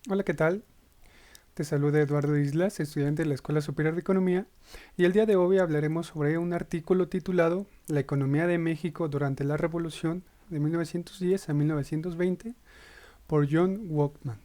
Hola, ¿qué tal? Te saluda Eduardo Islas, estudiante de la Escuela Superior de Economía, y el día de hoy hablaremos sobre un artículo titulado La economía de México durante la Revolución de 1910 a 1920 por John Walkman.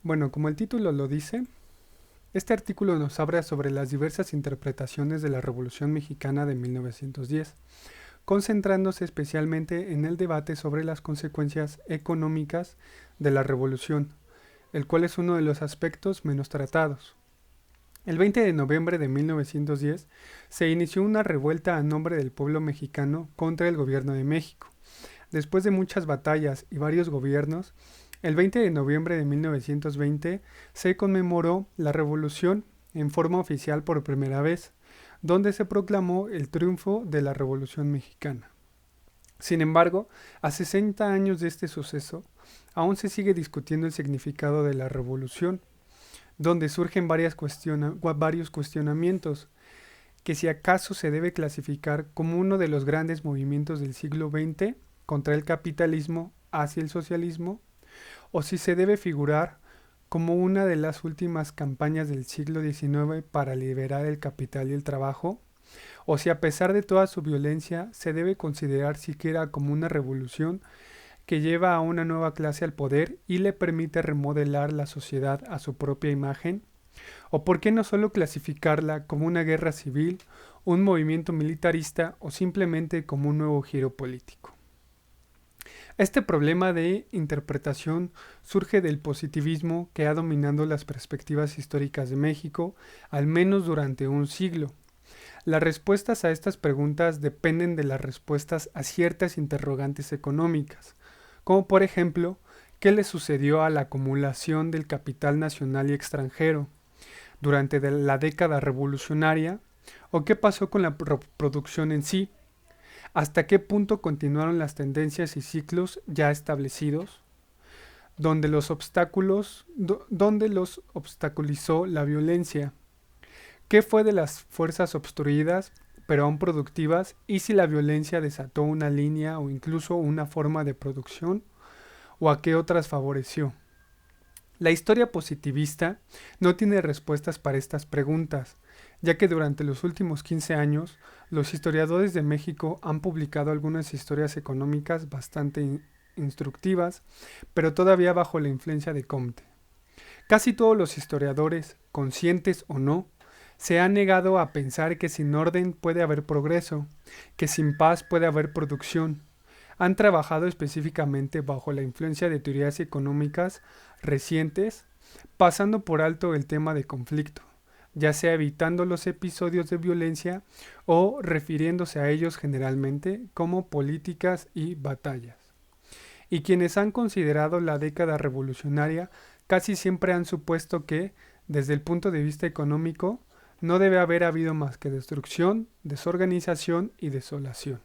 Bueno, como el título lo dice, este artículo nos habla sobre las diversas interpretaciones de la Revolución Mexicana de 1910, concentrándose especialmente en el debate sobre las consecuencias económicas de la revolución, el cual es uno de los aspectos menos tratados. El 20 de noviembre de 1910 se inició una revuelta a nombre del pueblo mexicano contra el gobierno de México. Después de muchas batallas y varios gobiernos, el 20 de noviembre de 1920 se conmemoró la revolución en forma oficial por primera vez, donde se proclamó el triunfo de la Revolución Mexicana. Sin embargo, a 60 años de este suceso, aún se sigue discutiendo el significado de la revolución, donde surgen varios cuestionamientos, que si acaso se debe clasificar como uno de los grandes movimientos del siglo XX contra el capitalismo hacia el socialismo, o si se debe figurar como una de las últimas campañas del siglo XIX para liberar el capital y el trabajo, o si a pesar de toda su violencia se debe considerar siquiera como una revolución que lleva a una nueva clase al poder y le permite remodelar la sociedad a su propia imagen? ¿O por qué no solo clasificarla como una guerra civil, un movimiento militarista o simplemente como un nuevo giro político? Este problema de interpretación surge del positivismo que ha dominado las perspectivas históricas de México, al menos durante un siglo. Las respuestas a estas preguntas dependen de las respuestas a ciertas interrogantes económicas, como por ejemplo, ¿qué le sucedió a la acumulación del capital nacional y extranjero durante la década revolucionaria? ¿O qué pasó con la producción en sí? ¿Hasta qué punto continuaron las tendencias y ciclos ya establecidos? Donde los obstaculizó la violencia. ¿Qué fue de las fuerzas obstruidas, pero aún productivas, y si la violencia desató una línea o incluso una forma de producción, o a qué otras favoreció? La historia positivista no tiene respuestas para estas preguntas, ya que durante los últimos 15 años los historiadores de México han publicado algunas historias económicas bastante instructivas, pero todavía bajo la influencia de Comte. Casi todos los historiadores, conscientes o no, se han negado a pensar que sin orden puede haber progreso, que sin paz puede haber producción. Han trabajado específicamente bajo la influencia de teorías económicas recientes, pasando por alto el tema de conflicto, ya sea evitando los episodios de violencia o refiriéndose a ellos generalmente como políticas y batallas. Y quienes han considerado la década revolucionaria casi siempre han supuesto que, desde el punto de vista económico, no debe haber habido más que destrucción, desorganización y desolación.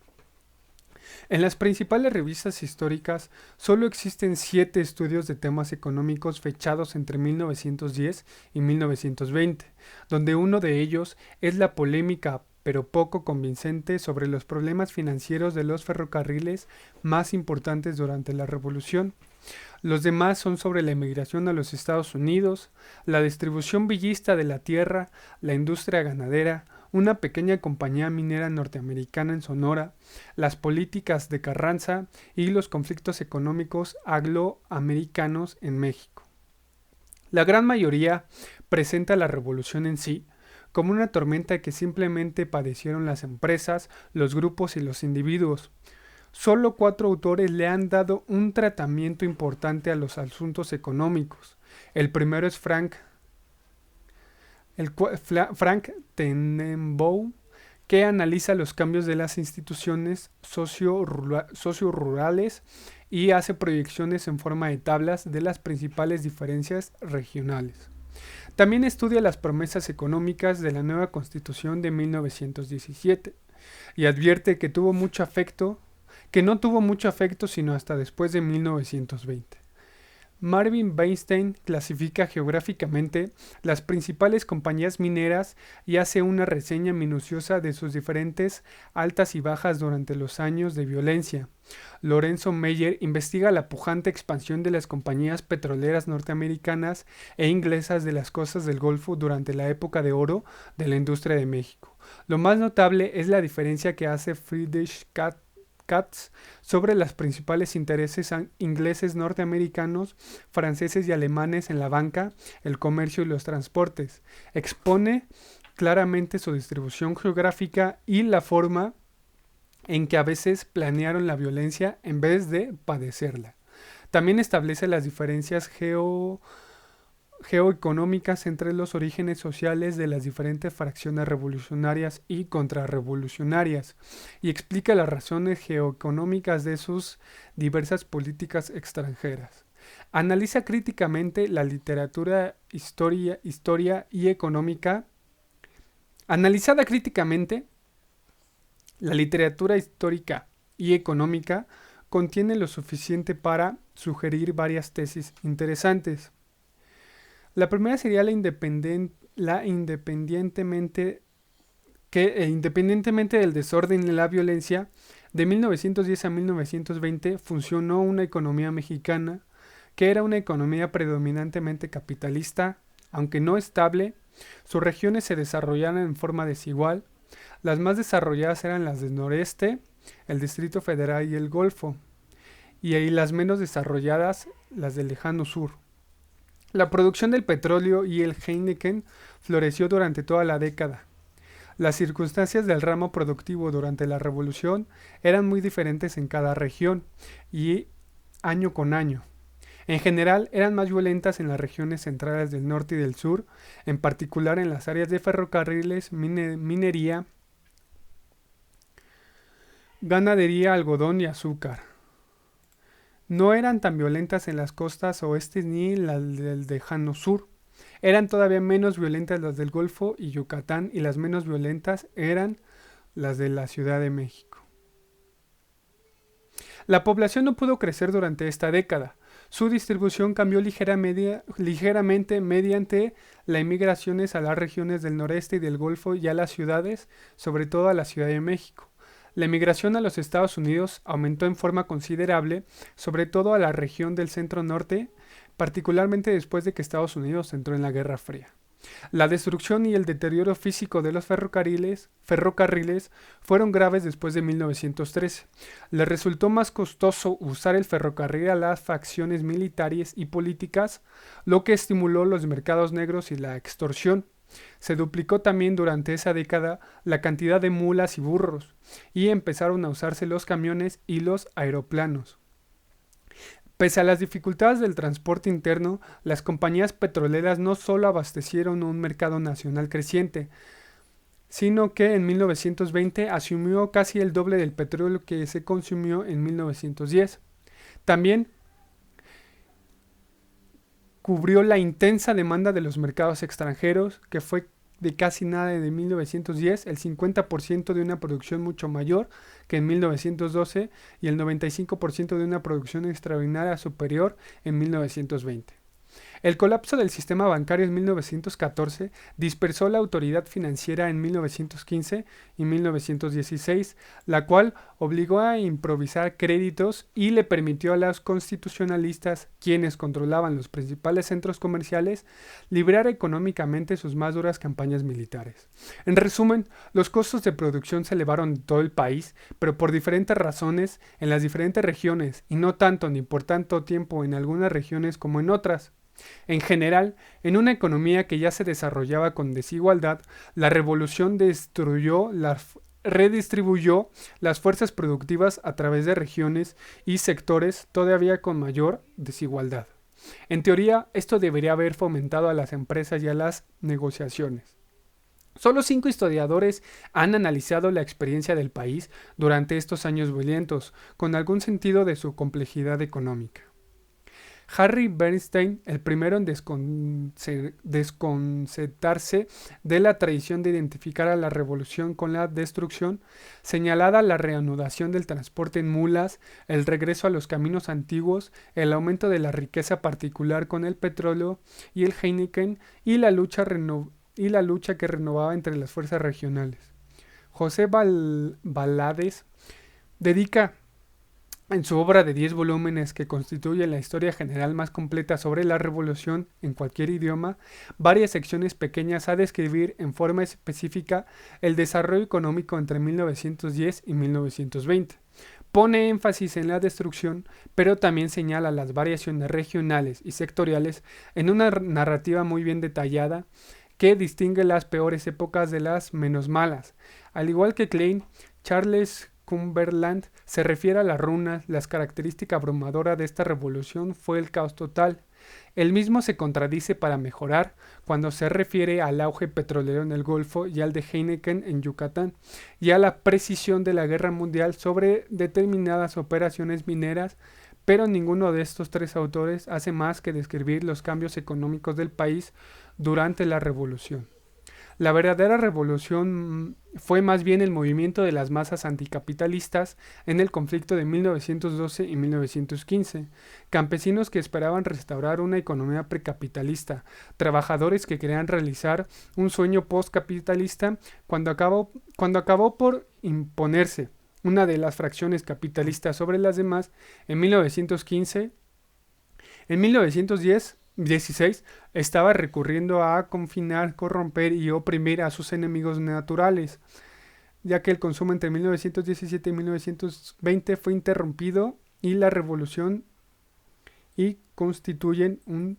En las principales revistas históricas solo existen 7 estudios de temas económicos fechados entre 1910 y 1920, donde uno de ellos es la polémica pero poco convincente sobre los problemas financieros de los ferrocarriles más importantes durante la Revolución. Los demás son sobre la emigración a los Estados Unidos, la distribución villista de la tierra, la industria ganadera, una pequeña compañía minera norteamericana en Sonora, las políticas de Carranza y los conflictos económicos angloamericanos en México. La gran mayoría presenta la revolución en sí como una tormenta que simplemente padecieron las empresas, los grupos y los individuos. Solo 4 autores le han dado un tratamiento importante a los asuntos económicos. El primero es Frank Tenenbaum, que analiza los cambios de las instituciones socio-rurales y hace proyecciones en forma de tablas de las principales diferencias regionales. También estudia las promesas económicas de la nueva Constitución de 1917 y advierte que no tuvo mucho afecto sino hasta después de 1920. Marvin Weinstein clasifica geográficamente las principales compañías mineras y hace una reseña minuciosa de sus diferentes altas y bajas durante los años de violencia. Lorenzo Meyer investiga la pujante expansión de las compañías petroleras norteamericanas e inglesas de las costas del Golfo durante la época de oro de la industria de México. Lo más notable es la diferencia que hace Friedrich Katz sobre los principales intereses ingleses, norteamericanos, franceses y alemanes en la banca, el comercio y los transportes. Expone claramente su distribución geográfica y la forma en que a veces planearon la violencia en vez de padecerla. También establece las diferencias geoeconómicas entre los orígenes sociales de las diferentes fracciones revolucionarias y contrarrevolucionarias y explica las razones geoeconómicas de sus diversas políticas extranjeras. Analiza críticamente la literatura historia y económica. Analizada críticamente, la literatura histórica y económica contiene lo suficiente para sugerir varias tesis interesantes. La primera sería independientemente del desorden y la violencia, de 1910 a 1920 funcionó una economía mexicana que era una economía predominantemente capitalista, aunque no estable. Sus regiones se desarrollaron en forma desigual. Las más desarrolladas eran las del noreste, el Distrito Federal y el Golfo, y ahí las menos desarrolladas las del lejano sur. La producción del petróleo y el Heineken floreció durante toda la década. Las circunstancias del ramo productivo durante la Revolución eran muy diferentes en cada región y año con año. En general eran más violentas en las regiones centrales del norte y del sur, en particular en las áreas de ferrocarriles, minería, ganadería, algodón y azúcar. No eran tan violentas en las costas oeste ni las del lejano sur. Eran todavía menos violentas las del Golfo y Yucatán, y las menos violentas eran las de la Ciudad de México. La población no pudo crecer durante esta década. Su distribución cambió ligeramente mediante las inmigraciones a las regiones del noreste y del Golfo y a las ciudades, sobre todo a la Ciudad de México. La emigración a los Estados Unidos aumentó en forma considerable, sobre todo a la región del centro-norte, particularmente después de que Estados Unidos entró en la Guerra Fría. La destrucción y el deterioro físico de los ferrocarriles fueron graves después de 1913. Les resultó más costoso usar el ferrocarril a las facciones militares y políticas, lo que estimuló los mercados negros y la extorsión. Se duplicó también durante esa década la cantidad de mulas y burros, y empezaron a usarse los camiones y los aeroplanos. Pese a las dificultades del transporte interno, las compañías petroleras no solo abastecieron un mercado nacional creciente, sino que en 1920 asumió casi el doble del petróleo que se consumió en 1910. También cubrió la intensa demanda de los mercados extranjeros, que fue de casi nada de 1910, el 50% de una producción mucho mayor que en 1912 y el 95% de una producción extraordinaria superior en 1920. El colapso del sistema bancario en 1914 dispersó la autoridad financiera en 1915 y 1916, la cual obligó a improvisar créditos y le permitió a los constitucionalistas, quienes controlaban los principales centros comerciales, librar económicamente sus más duras campañas militares. En resumen, los costos de producción se elevaron en todo el país, pero por diferentes razones en las diferentes regiones, y no tanto ni por tanto tiempo en algunas regiones como en otras. En general, en una economía que ya se desarrollaba con desigualdad, la revolución redistribuyó las fuerzas productivas a través de regiones y sectores todavía con mayor desigualdad. En teoría, esto debería haber fomentado a las empresas y a las negociaciones. Solo 5 historiadores han analizado la experiencia del país durante estos años violentos, con algún sentido de su complejidad económica. Harry Bernstein, el primero en desconcertarse de la tradición de identificar a la revolución con la destrucción, señalada la reanudación del transporte en mulas, el regreso a los caminos antiguos, el aumento de la riqueza particular con el petróleo y el Heineken y la lucha que renovaba entre las fuerzas regionales. José Balades dedica en su obra de 10 volúmenes que constituye la historia general más completa sobre la revolución en cualquier idioma, varias secciones pequeñas a describir en forma específica el desarrollo económico entre 1910 y 1920. Pone énfasis en la destrucción, pero también señala las variaciones regionales y sectoriales en una narrativa muy bien detallada que distingue las peores épocas de las menos malas. Al igual que Klein, Charles Cumberland se refiere a las runas, la característica abrumadora de esta revolución fue el caos total. El mismo se contradice para mejorar cuando se refiere al auge petrolero en el Golfo y al de Heineken en Yucatán, y a la precisión de la guerra mundial sobre determinadas operaciones mineras, pero ninguno de estos tres autores hace más que describir los cambios económicos del país durante la revolución. La verdadera revolución fue más bien el movimiento de las masas anticapitalistas en el conflicto de 1912 y 1915, campesinos que esperaban restaurar una economía precapitalista, trabajadores que querían realizar un sueño postcapitalista cuando acabó por imponerse una de las fracciones capitalistas sobre las demás en 1915. En 1916 estaba recurriendo a confinar, corromper y oprimir a sus enemigos naturales, ya que el consumo entre 1917 y 1920 fue interrumpido y la revolución constituye un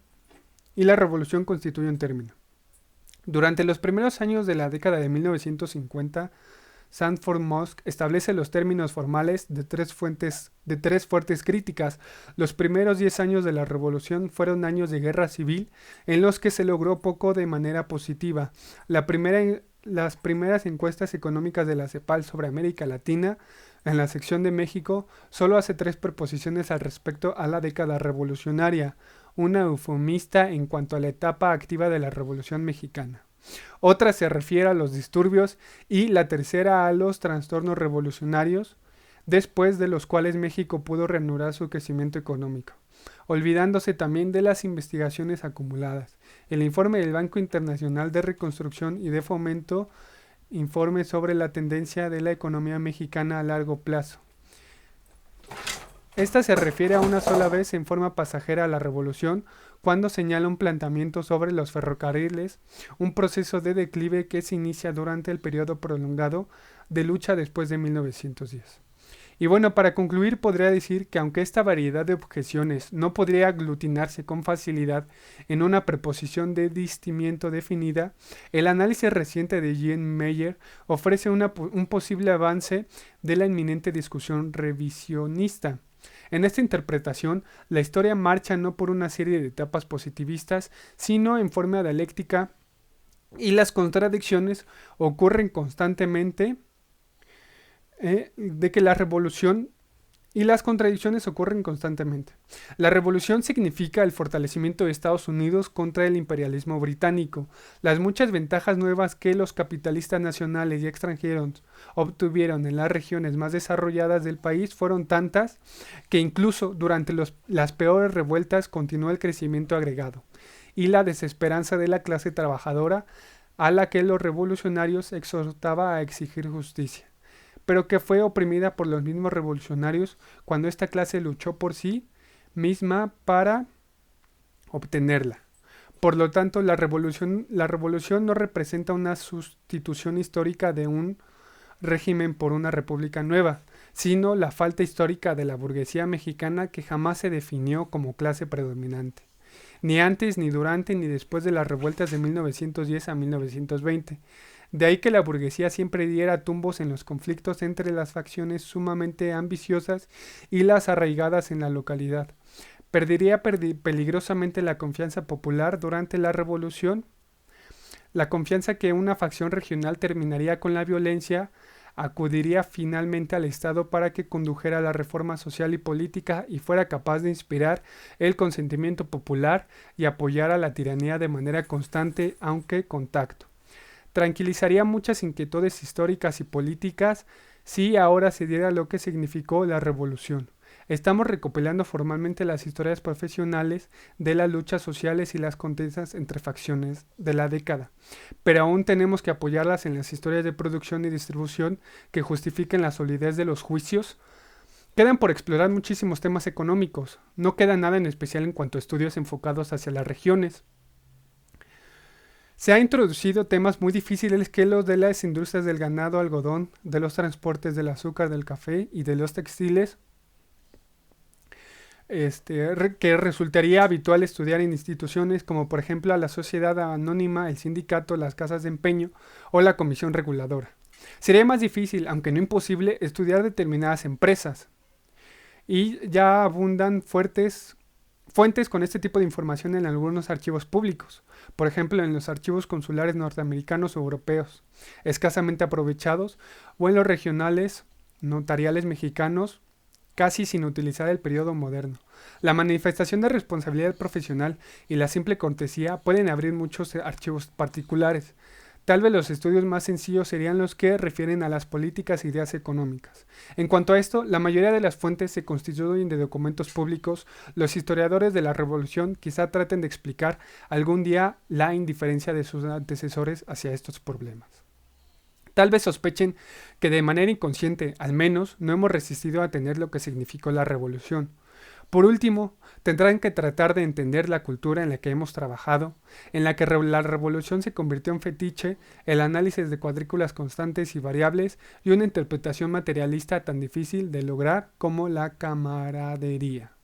término. Durante los primeros años de la década de 1950, Sanford Mosk establece los términos formales de tres fuertes críticas. Los primeros 10 años de la revolución fueron años de guerra civil en los que se logró poco de manera positiva. Las primeras encuestas económicas de la CEPAL sobre América Latina, en la sección de México, solo hace 3 proposiciones al respecto a la década revolucionaria, una eufemista en cuanto a la etapa activa de la Revolución Mexicana. Otra se refiere a los disturbios y la tercera a los trastornos revolucionarios, después de los cuales México pudo reanudar su crecimiento económico, olvidándose también de las investigaciones acumuladas. El informe del Banco Internacional de Reconstrucción y de Fomento, informe sobre la tendencia de la economía mexicana a largo plazo. Esta se refiere a una sola vez en forma pasajera a la revolución, cuando señala un planteamiento sobre los ferrocarriles, un proceso de declive que se inicia durante el periodo prolongado de lucha después de 1910. Y bueno, para concluir podría decir que aunque esta variedad de objeciones no podría aglutinarse con facilidad en una preposición de distimiento definida, el análisis reciente de Jean Meyer ofrece un posible avance de la inminente discusión revisionista. En esta interpretación, la historia marcha no por una serie de etapas positivistas, sino en forma dialéctica, y las contradicciones ocurren constantemente, las contradicciones ocurren constantemente. La revolución significa el fortalecimiento de Estados Unidos contra el imperialismo británico. Las muchas ventajas nuevas que los capitalistas nacionales y extranjeros obtuvieron en las regiones más desarrolladas del país fueron tantas que incluso durante las peores revueltas continuó el crecimiento agregado y la desesperanza de la clase trabajadora a la que los revolucionarios exhortaba a exigir justicia, pero que fue oprimida por los mismos revolucionarios cuando esta clase luchó por sí misma para obtenerla. Por lo tanto, la revolución no representa una sustitución histórica de un régimen por una república nueva, sino la falta histórica de la burguesía mexicana que jamás se definió como clase predominante, ni antes, ni durante, ni después de las revueltas de 1910 a 1920. De ahí que la burguesía siempre diera tumbos en los conflictos entre las facciones sumamente ambiciosas y las arraigadas en la localidad. Perdería peligrosamente la confianza popular durante la revolución, la confianza que una facción regional terminaría con la violencia acudiría finalmente al Estado para que condujera la reforma social y política y fuera capaz de inspirar el consentimiento popular y apoyar a la tiranía de manera constante, aunque con tacto. Tranquilizaría muchas inquietudes históricas y políticas si ahora se diera lo que significó la revolución. Estamos recopilando formalmente las historias profesionales de las luchas sociales y las contiendas entre facciones de la década, pero aún tenemos que apoyarlas en las historias de producción y distribución que justifiquen la solidez de los juicios. Quedan por explorar muchísimos temas económicos, no queda nada en especial en cuanto a estudios enfocados hacia las regiones. Se han introducido temas muy difíciles que los de las industrias del ganado, algodón, de los transportes del azúcar, del café y de los textiles, que resultaría habitual estudiar en instituciones como por ejemplo a la sociedad anónima, el sindicato, las casas de empeño o la comisión reguladora. Sería más difícil, aunque no imposible, estudiar determinadas empresas y ya abundan fuentes con este tipo de información en algunos archivos públicos, por ejemplo en los archivos consulares norteamericanos o europeos, escasamente aprovechados, o en los regionales notariales mexicanos, casi sin utilizar el periodo moderno. La manifestación de responsabilidad profesional y la simple cortesía pueden abrir muchos archivos particulares. Tal vez los estudios más sencillos serían los que refieren a las políticas e ideas económicas. En cuanto a esto, la mayoría de las fuentes se constituyen de documentos públicos. Los historiadores de la Revolución quizá traten de explicar algún día la indiferencia de sus antecesores hacia estos problemas. Tal vez sospechen que de manera inconsciente, al menos, no hemos resistido a entender lo que significó la revolución. Por último, tendrán que tratar de entender la cultura en la que hemos trabajado, en la que la revolución se convirtió en fetiche, el análisis de cuadrículas constantes y variables y una interpretación materialista tan difícil de lograr como la camaradería.